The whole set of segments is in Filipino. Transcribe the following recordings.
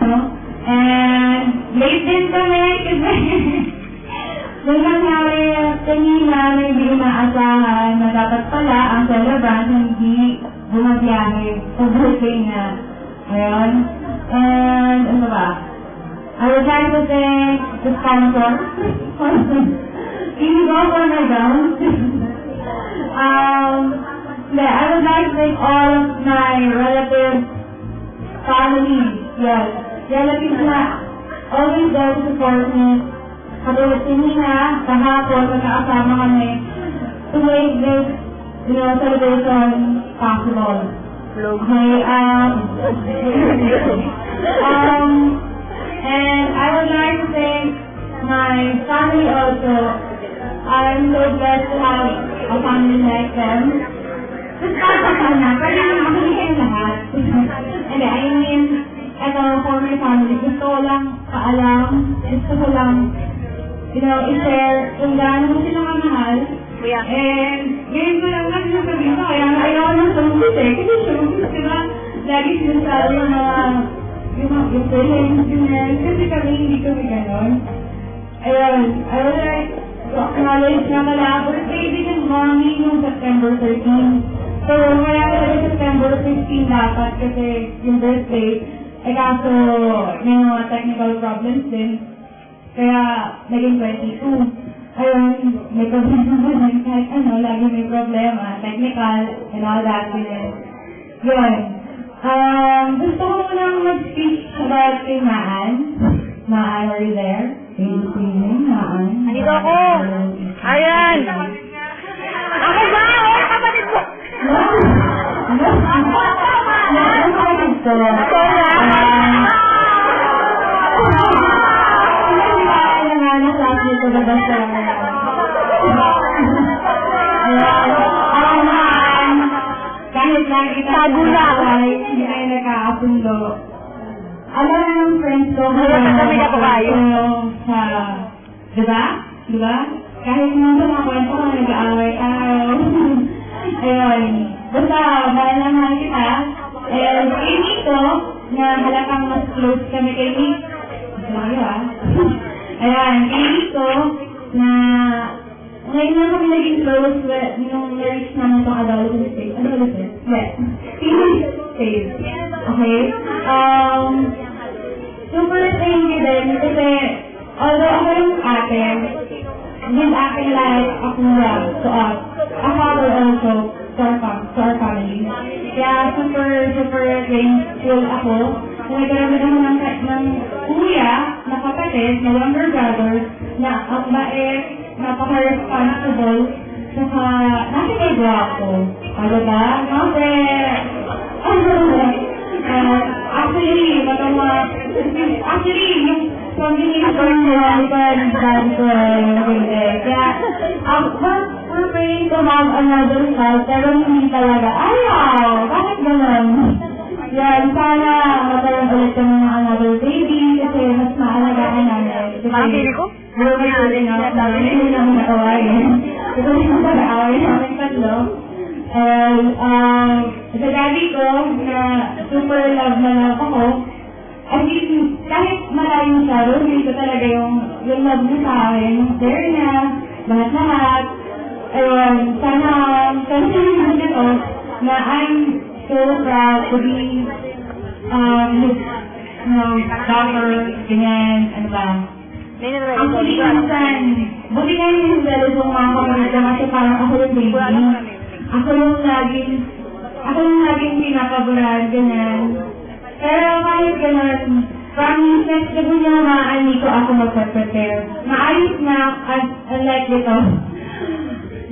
no? And late din kami kasi doon nangyari kanina na hindi inaasahan na dapat pala ang celebrant hindi bumabiyahe sa birthday na. Ayun. And ano ba? I would like to thank the sponsor. Can you go for my down? I would like to thank all of my relatives, family, yes, relatives na always there to support me. Katulad kanina, kahapon, magkakasama kami to make this, celebration possible. Okay, and I would like to thank my family also. I'm so blessed to have a family like them. Pwede naman ako kayo lahat. And I mean, for my family, gusto ko lang paalam, gusto ko lang, i-share kung gaano mo silang kamahal. And ngayon ko lang sabihin ko, kaya ayaw ko ng showbiz kasi showbiz, diba? Lagi sinasabi yung feelings, kasi kami hindi kami ganon. Ayun, I would like to acknowledge na pala, birthday din ng mommy noong September 13. So, kaya talaga September 15 dapat kasi yung birthday, kaso may mga technical problems din. Kaya, naging 22. Ayun, may problema naman kahit lagi may problema, technical, and all that. Yun. Gusto ko munang mag-speak about kay Maan. Maan, are you there? Maan. Andito ako! Ayan! Ako ba? Kapatid ko! Kahit lang itago na hindi kayo nagkakasundo. Alam na ng friends ko kami na po kayo. Diba? Diba? Kahit mga sa mga kwento ko nag-aaway tayo. Ayun. Basta, dahil lang mahal kita. And kay Nico, na halakang mas close kami kay Nico. Sorry Ayan, kay Nico, na ngayon lang kami naging close nung na-reach naman itong adolescent stage. Adolescent? Yes. Teenage stage. Okay? Super thank you din kasi although ako yung ate, with acting like a kura to us, a father also to our family. Kaya super grateful ako. Kung nagkaroon naman ng kuya, na kapatid, na younger brother, na ang bait, napaka-responsible, saka napaka-guwapo. Ano ba? Actually, yung combination nila, we're praying to have another child, pero hindi talaga. Ayaw! Bakit naman? Yan, sana magkaroon ulit kami ng another baby, kasi mas maalagaan namin. Bakit ko? We're recording out na hindi namin nakawain. Ito yung pag-aaway namin tatlo. And, sa daddy ko, na super love na love ako, at least, kahit malayo siya, hindi ko talaga yung love niya sa akin, yung care niya, lahat-lahat. Ayun, sana, continue namin ito, na I'm so proud to be, his, daughter, ganyan, ano ba. Actually, minsan, buti kayo yung dala yung mga kapatid ko kasi parang ako yung baby. Ako yung laging pinakaburan, ganyan. Pero kahit ganyan, promise, sabi niya naman ko ako mag-prepare. Maayos na, unlike dito.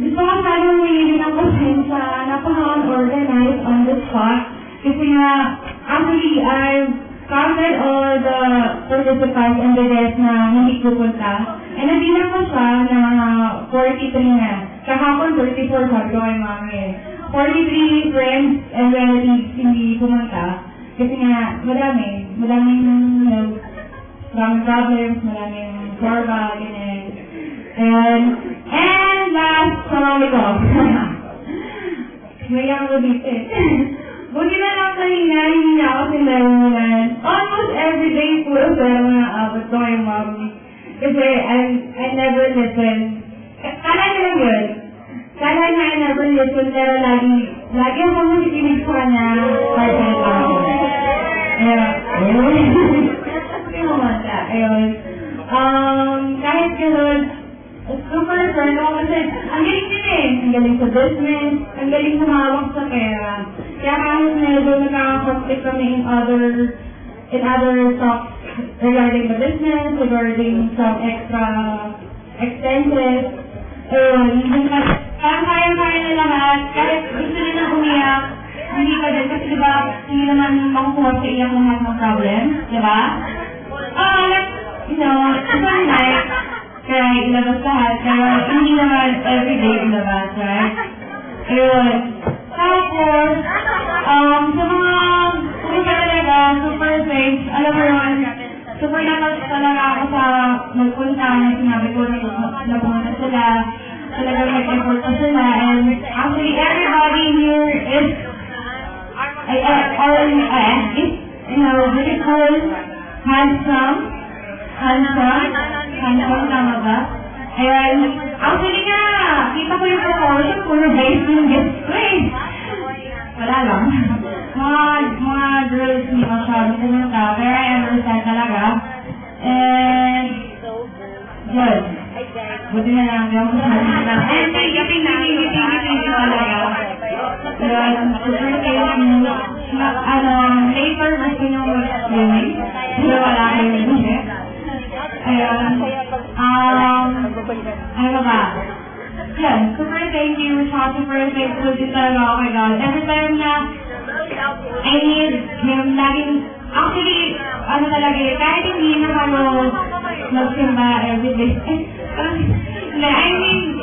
Gusto ko sana humingi ng pasensya, napaka-unorganized on the spot. Kasi nga, actually, I've counted all the participants and the guests na hindi pupunta. And nabilang ko siya na 43 na. Kahapon 34 sabi ko kay mami. 43 friends and relatives hindi pumunta. Kasi nga, maraming problems, maraming sorba, ganyan. And last, sarami ko. May ako dito eh. Buti na lang kanina, hindi niya ako sinalunan. Almost every everyday puro sila mga abot ko kay mommy. Kasi I never listen. Kala niya lang yun. Kala niya I never listen, pero lagi ako makikinig sa kanya. Part-time ako. Ayun. Kahit gano'n, super turn ako kasi ang galing din eh. Ang galing sa business, ang galing sa hawak sa pera. Kaya kahit medyo nakaka-conflict kami in other talks regarding the business, regarding some extra expenses. Parang kaya-kaya na lahat. Kahit gusto nilang umiyak, hindi pa din. Kasi diba, hindi naman makukuha sa iyak lahat ng problem. Diba? Super nice. Kaya ilabas lahat. Pero hindi naman everyday ilabas, right? Ayun. Tapos, sa mga talaga, super thanks. Alam mo yun, super naman talaga ako sa magpunta na sinabi ko na pumunta sila. Talagang nag-effort pa sila. And actually, everybody here is beautiful, handsome, tama ba? Ayan, actually nga, kita ko yung proportion, puro based yung guest ko eh. Wala lang. Mga girls hindi masyado pumunta, pero I understand talaga. And, yun. Buti na lang, yung masyado lang. And thank you talaga. Yun, super thank you. Later, mas pinong-explain. Pero wala kayo yun eh. Ayun. Ano ba? Yan, super thank you. Super thankful din talaga ako kay God. Every time na I need him, laging, actually, ano talaga eh, kahit hindi na kamo magsimba everyday. I mean,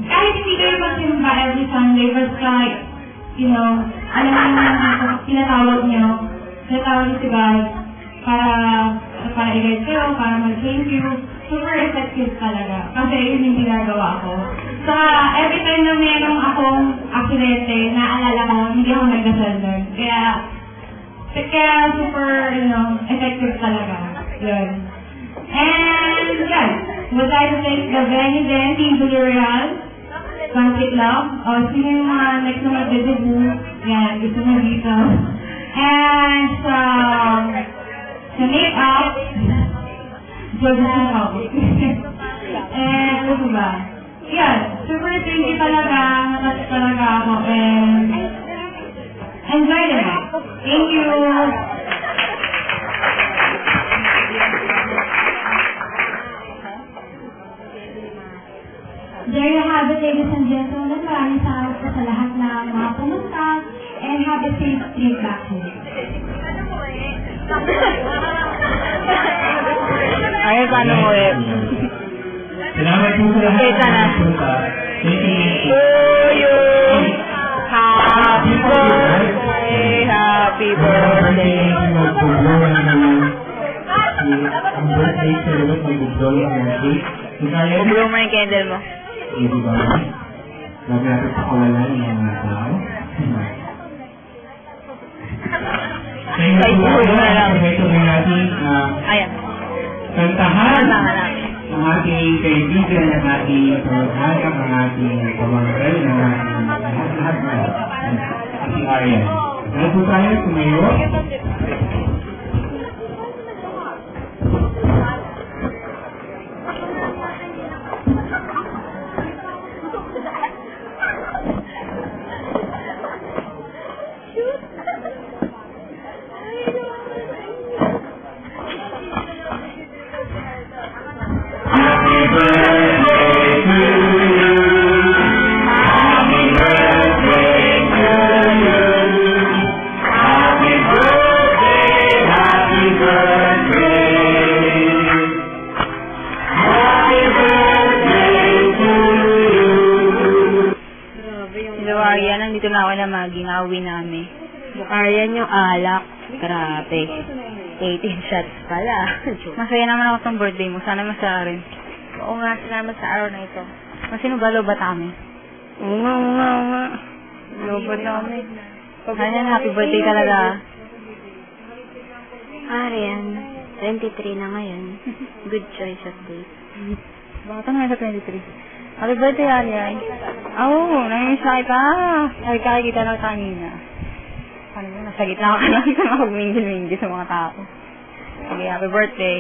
kahit hindi kayo magsimba every Sunday, but like, you know, ano yung tinatawag niyo si God para i-guide kayo, para mag-thank you. Super effective talaga. Kasi yun yung ginagawa ko. So, every time na mayroong akong aksidente, naalala ko, hindi ako nagdasal doon. Kaya super, effective talaga. Yun. And, yan. Would like to thank the venue din, Team Villarreal, Conflict Love. O, sino yung mga next na mag-debut? Yan, gusto na dito. And, sa make-up, Josephine Hawk. And, ano ba? Yan, super thank you talaga. Natouch talaga ako. And, enjoy the night. Thank you. There you have it, ladies and gentlemen. Maraming salamat po sa lahat ng mga pumunta. And have a safe trip back home. Ay, paano mo eh? Salamat po sa lahat. Kita na. Happy birthday! Happy birthday! Ang birthday sa labas, mag-blow ang cake. Ubro mo yung candle mo. Eh, di ba? Lagi natin pakawalan yung mga tao. Thank you natin Ayan. kantahan ng ating kaibigan, ng ating pamaghagang, ng ating pamanggal, ng ating lahat na ating Arian. Ano po tayo tumayo? Nandito na ako na maging-awi namin. Ayan yung alak. Grabe. 18 shots pala. Masaya naman ako sa birthday mo. Sana masaya rin. Oo nga, salamat sa araw na ito. Masino ba lobat kami? Oo nga. Lobat kami. Ayan, happy birthday talaga. Arian, 23 na ngayon. Good choice of date. Baka na sa 23. Happy birthday, Arian. Oo, namimiss na kita. Ay, kakikita na kanina. Ano mo, nasa gitna ka lang sa mga minggil-minggil sa mga tao. Sige, happy birthday.